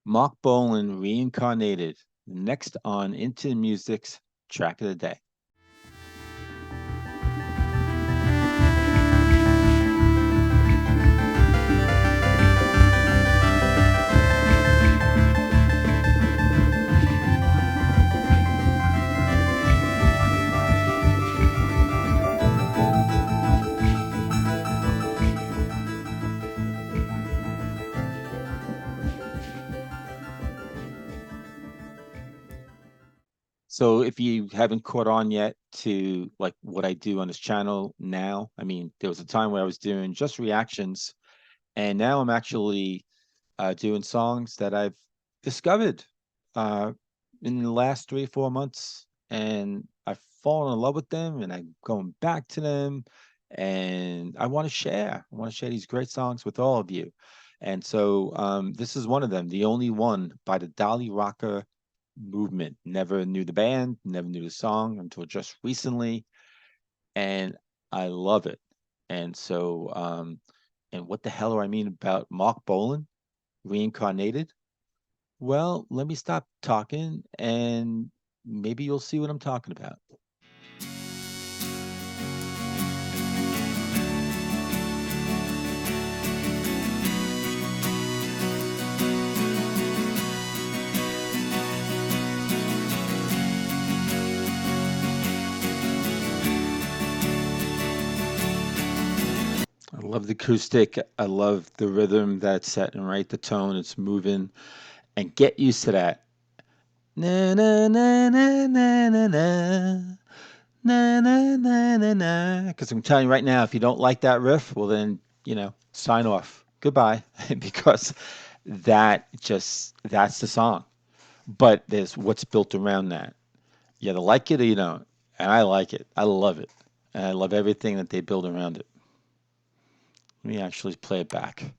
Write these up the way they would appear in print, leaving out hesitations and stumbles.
Mark Bolan reincarnated. Next on Into the Music's track of the day. So if you haven't caught on yet to like what I do on this channel now, I mean, there was a time where I was doing just reactions, and now I'm actually doing songs that I've discovered uh, in the last 3 or 4 months, and I've fallen in love with them, and I'm going back to them, and I want to share. I want to share these great songs with all of you, and so this is one of them, the only one by the Dolly Rocker movement. Never knew the band, never knew the song until just recently, and I love it. And so, and what the hell do I mean about Mark Bolan reincarnated? Well, let me stop talking and maybe you'll see what I'm talking about. I love the acoustic. I love the rhythm that's setting right, the tone, it's moving, and get used to that. Na na na na na na na. Na na na na na. Because I'm telling you right now, if you don't like that riff, well then, sign off. Goodbye. Because that's the song. But there's what's built around that. You either like it or you don't. And I like it. I love it. And I love everything that they build around it. Let me actually play it back.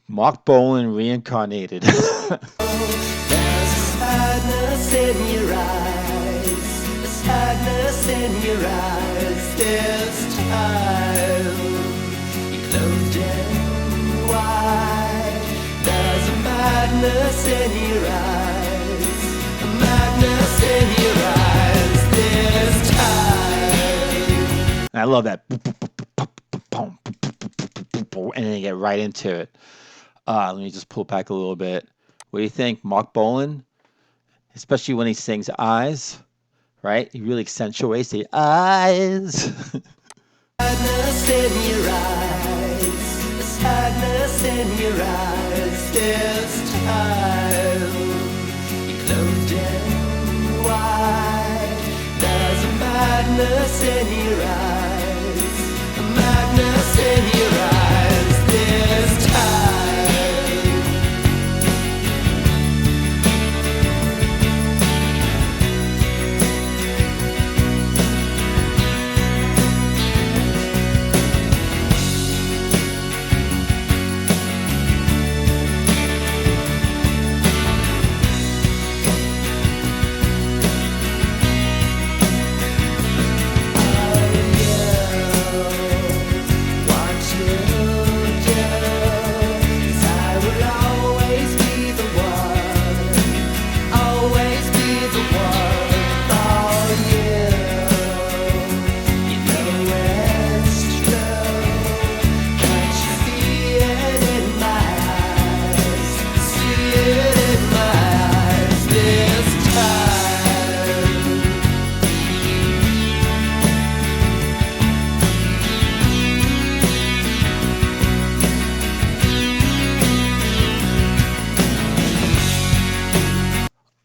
Mark Bolan reincarnated. There's a sadness in your eyes, a sadness in your eyes this time. You closed in wide. There's a madness in your eyes, a madness in your eyes this time. I love that. And then they get right into it. Let me just pull back a little bit. What do you think, Mark Bolan? Especially when he sings eyes, right? He really accentuates the eyes. Sadness in your eyes, the sadness in your eyes this time. You closed in wide. There's a madness in your eyes, a madness in your eyes this time.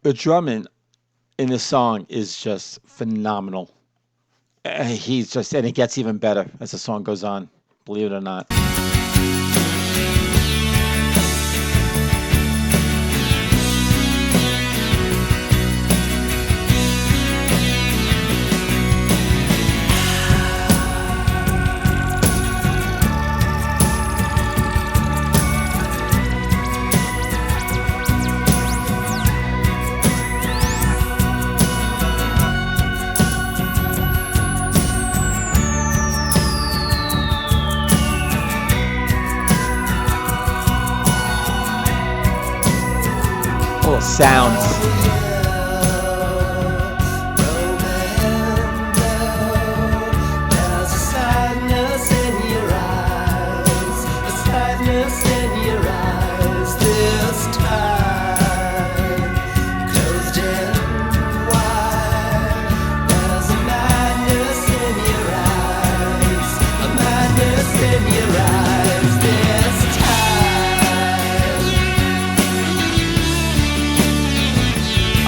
The drumming in this song is just phenomenal. And it gets even better as the song goes on, believe it or not. little sounds. There's a sadness in your eyes, a sadness in your eyes this time. Closed in wide. There's a madness in your eyes, a madness in your eyes this time.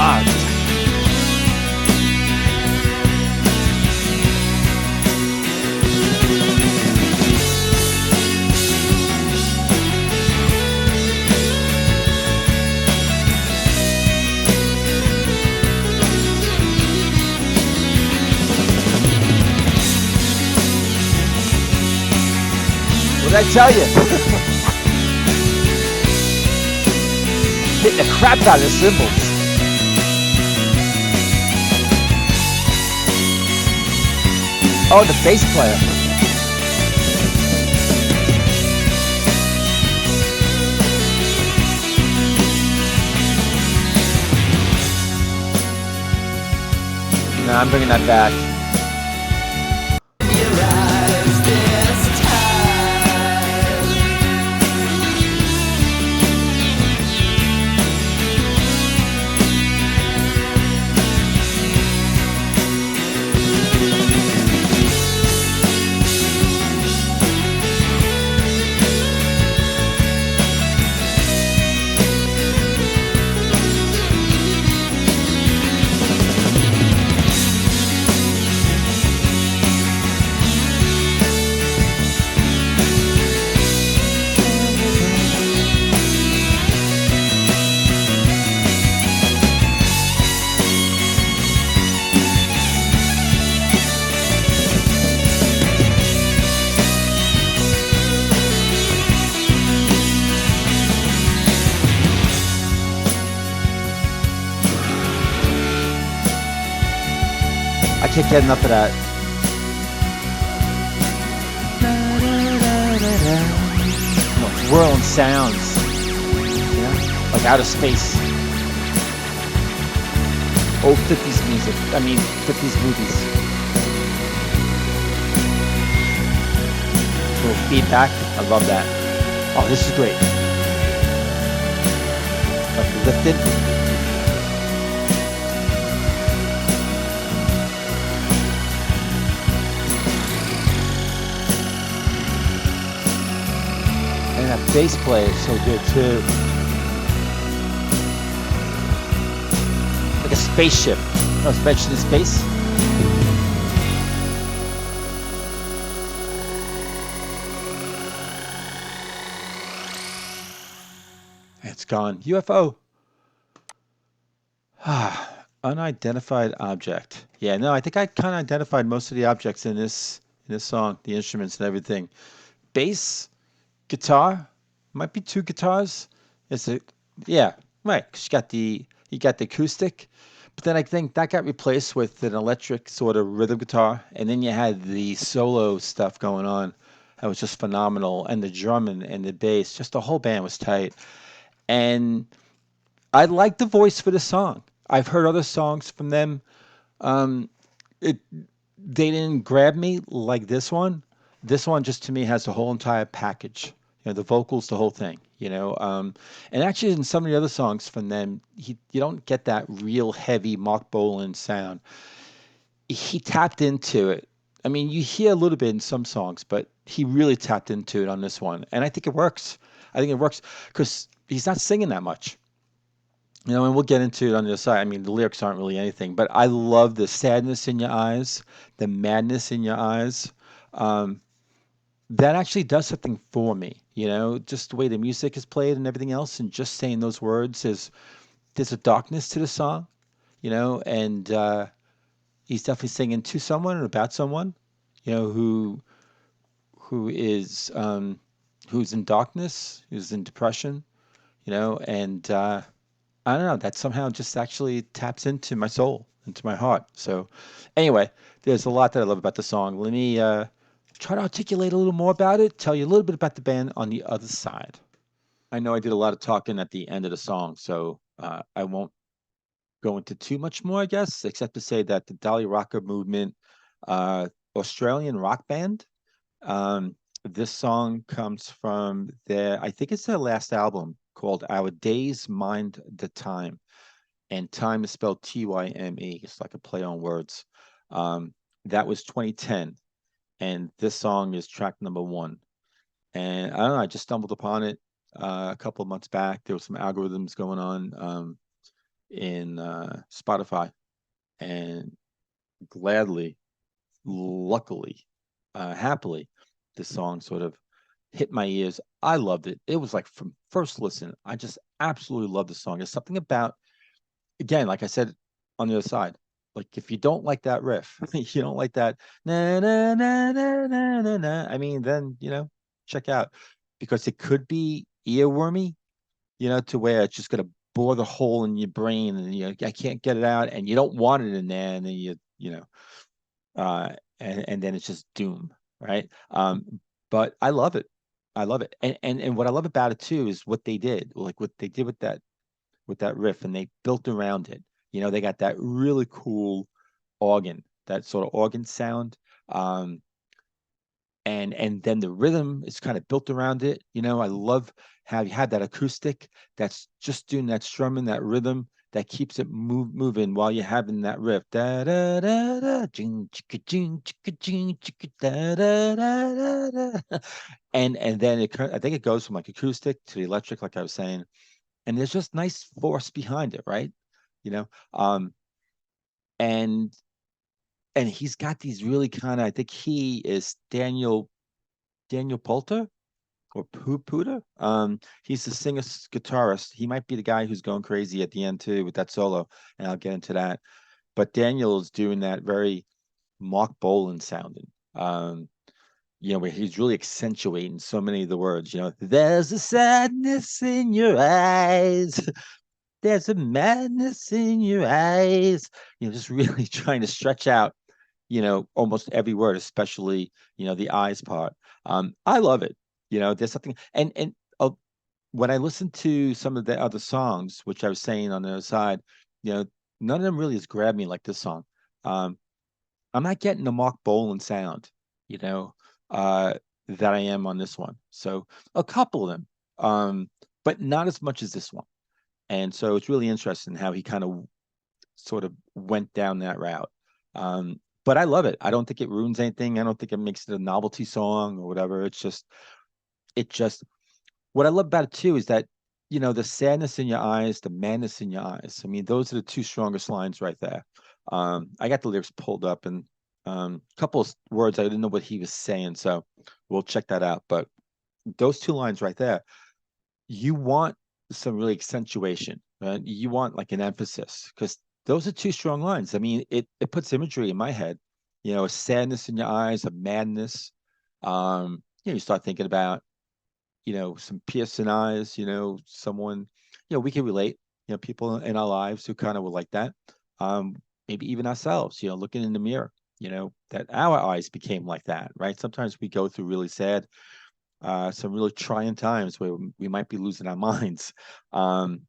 Ah, what did I tell you? Hitting the crap out of the cymbals. Oh, the bass player. No, I'm bringing that back. Your eyes this time. I can't get enough of that. Whirling sounds, you know, like outer space. Old 50s music. I mean, 50s movies. Little feedback. I love that. Oh, this is great. Like lifted. And that bass player is so good too. Like a spaceship. I was mentioning space. It's gone. UFO. Ah, unidentified object. Yeah, no, I think I kind of identified most of the objects in this song, the instruments and everything. Bass, guitar, might be two guitars. It's a yeah, right. 'Cause you got the acoustic, but then I think that got replaced with an electric sort of rhythm guitar, and then you had the solo stuff going on. That was just phenomenal, and the drumming and the bass, just the whole band was tight. And I like the voice for the song. I've heard other songs from them. Um, it they didn't grab me like this one. This one just to me has the whole entire package. You know, the vocals, the whole thing. You know, and actually in some of the other songs from them, you don't get that real heavy Mark Bolan sound. He tapped into it. I mean, you hear a little bit in some songs, but he really tapped into it on this one, and I think it works. I think it works because he's not singing that much. You know, and we'll get into it on the other side. I mean, the lyrics aren't really anything, but I love the sadness in your eyes, the madness in your eyes. Um, that actually does something for me, you know, just the way the music is played and everything else, and just saying those words is there's a darkness to the song, you know, and he's definitely singing to someone and about someone, you know, who is who's in darkness, who's in depression, you know, and I don't know, that somehow just actually taps into my soul, into my heart. So, anyway, there's a lot that I love about the song. Let me try to articulate a little more about it, tell you a little bit about the band on the other side. I know I did a lot of talking at the end of the song, so I won't go into too much more, I guess, except to say that the Dolly Rocker movement, uh, Australian rock band. Um, this song comes from their, I think it's their last album called Our Days Mind the Time. And time is spelled Tyme. It's like a play on words. Um, that was 2010. And this song is track number one. And I don't know, I just stumbled upon it a couple of months back. There was some algorithms going on in Spotify, and gladly, luckily, happily, this song sort of hit my ears. I loved it. It was like from first listen, I just absolutely love the song. There's something about, again, like I said on the other side, like if you don't like that riff, you don't like that na na na na na na na. I mean, then check out, because it could be earwormy, to where it's just gonna bore the hole in your brain, and I can't get it out, and you don't want it in there, and then uh, and then it's just doom, right? But I love it. I love it, and what I love about it too is what they did, like what they did with that riff, and they built around it. They got that really cool organ, that sort of organ sound. And then the rhythm is kind of built around it. I love how you have that acoustic that's just doing that strumming, that rhythm that keeps it moving while you're having that riff. Da da da da, jing chicka jing chicka jing chicka da da da da da. And then I think it goes from like acoustic to the electric, like I was saying, and there's just nice force behind it, right? You know, um, and and he's got these really kind of, I think he is Daniel Poulter or Puda. He's the singer guitarist. He might be the guy who's going crazy at the end too with that solo, and I'll get into that. But Daniel's doing that very Mark Bolan sounding. Where he's really accentuating so many of the words. There's a sadness in your eyes. There's a madness in your eyes. Just really trying to stretch out, almost every word, especially, the eyes part. I love it. There's something, and when I listen to some of the other songs, which I was saying on the other side, you know, none of them really has grabbed me like this song. Um, I'm not getting the Mark Bolan sound, you know, uh, that I am on this one. So a couple of them, but not as much as this one. And so it's really interesting how he kind of sort of went down that route. But I love it. I don't think it ruins anything. I don't think it makes it a novelty song or whatever. It just, what I love about it too is that, the sadness in your eyes, the madness in your eyes. I mean, those are the two strongest lines right there. I got the lyrics pulled up, and a couple of words I didn't know what he was saying, so we'll check that out. But those two lines right there, you want some really accentuation, right? You want like an emphasis, because those are two strong lines. I mean, it puts imagery in my head, a sadness in your eyes, a madness. You start thinking about, some piercing eyes, someone, we can relate, people in our lives who kind of were like that. Um, Maybe even ourselves, looking in the mirror, that our eyes became like that, right? Sometimes we go through really sad, some really trying times where we might be losing our minds. Um,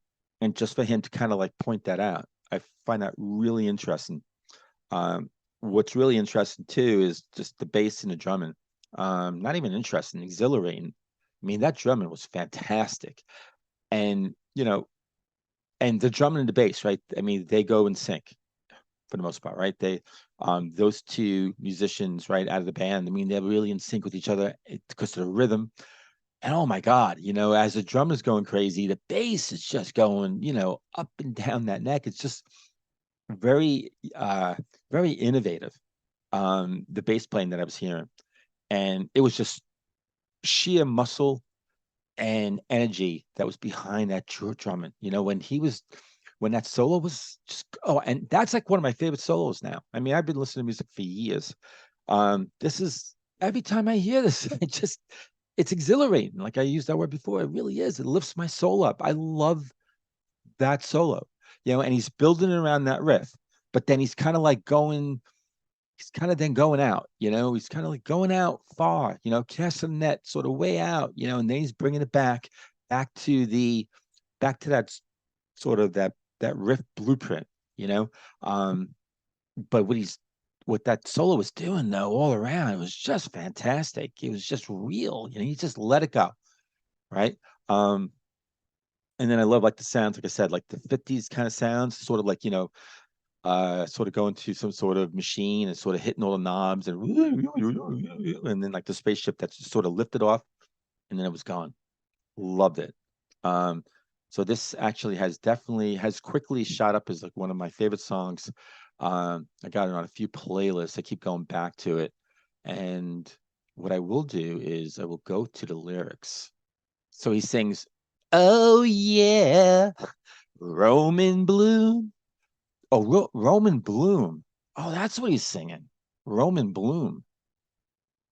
and just for him to kind of like point that out, I find that really interesting. What's really interesting too is just the bass and the drumming. Not even interesting, exhilarating. I mean, that drumming was fantastic. And, and the drumming and the bass, right? I mean, they go in sync for the most part, right? Those two musicians, right, out of the band, I mean, they're really in sync with each other because of the rhythm. And oh my God, as the drum is going crazy, the bass is just going, up and down that neck. It's just very, very innovative. The bass playing that I was hearing, and it was just sheer muscle and energy that was behind that drumming. When that solo was just, and that's like one of my favorite solos now. I mean, I've been listening to music for years. This is, every time I hear this, it's exhilarating. Like I used that word before. It really is. It lifts my soul up. I love that solo, and he's building around that riff, but then he's kind of like he's kind of then going out, he's kind of like going out far, casting the net sort of way out, and then he's bringing it back to that sort of that riff blueprint, you know. Um, but what that solo was doing though, all around, it was just fantastic. It was just real, you know. He just let it go, right? Um, and then I love like the sounds, like I said, like the '50s kind of sounds, sort of like sort of going to some sort of machine and sort of hitting all the knobs and then like the spaceship that's just sort of lifted off and then it was gone. Loved it. Um, so this actually has quickly shot up as like one of my favorite songs. I got it on a few playlists. I keep going back to it. And what I will do is I will go to the lyrics. So he sings, "Oh yeah, Roman Bloom." Oh, Roman Bloom. Oh, that's what he's singing. Roman Bloom.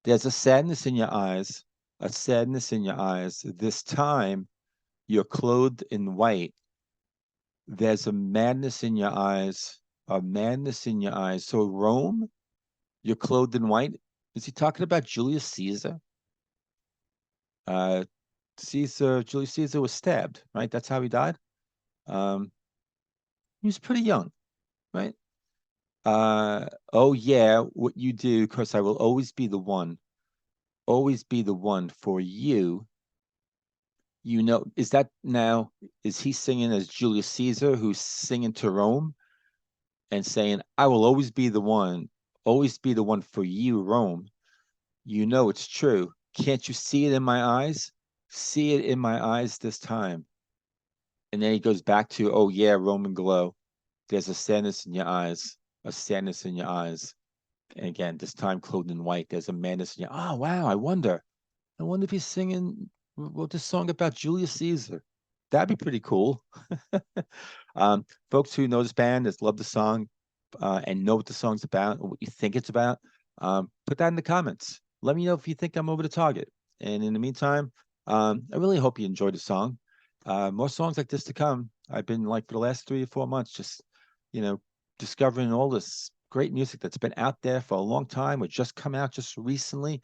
There's a sadness in your eyes, a sadness in your eyes. This time you're clothed in white. There's a madness in your eyes, a madness in your eyes. So Rome, you're clothed in white. Is he talking about Julius Caesar? Uh, Julius Caesar was stabbed, right? That's how he died. Um, he was pretty young, right? Oh yeah, what you do, because I will always be the one for you. You know, is that now, is he singing as Julius Caesar who's singing to Rome and saying, I will always be the one for you, Rome. You know it's true. Can't you see it in my eyes? See it in my eyes this time. And then he goes back to, oh yeah, Roman glow. There's a sadness in your eyes, a sadness in your eyes. And again, this time clothed in white, there's a madness in your, oh wow, I wonder if he's singing, wrote this song about Julius Caesar. That'd be pretty cool. Folks who know this band, that love the song, and know what the song's about, or what you think it's about, put that in the comments. Let me know if you think I'm over the target. And in the meantime, I really hope you enjoyed the song. More songs like this to come. I've been like for the last 3 or 4 months, just you know, discovering all this great music that's been out there for a long time, or just come out just recently,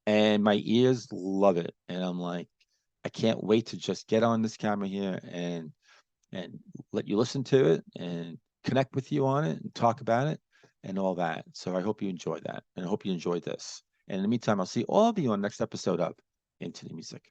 and my ears love it. And I'm like, I can't wait to just get on this camera here and let you listen to it and connect with you on it and talk about it and all that. So I hope you enjoy that, and I hope you enjoyed this. And in the meantime, I'll see all of you on the next episode of Into the Music.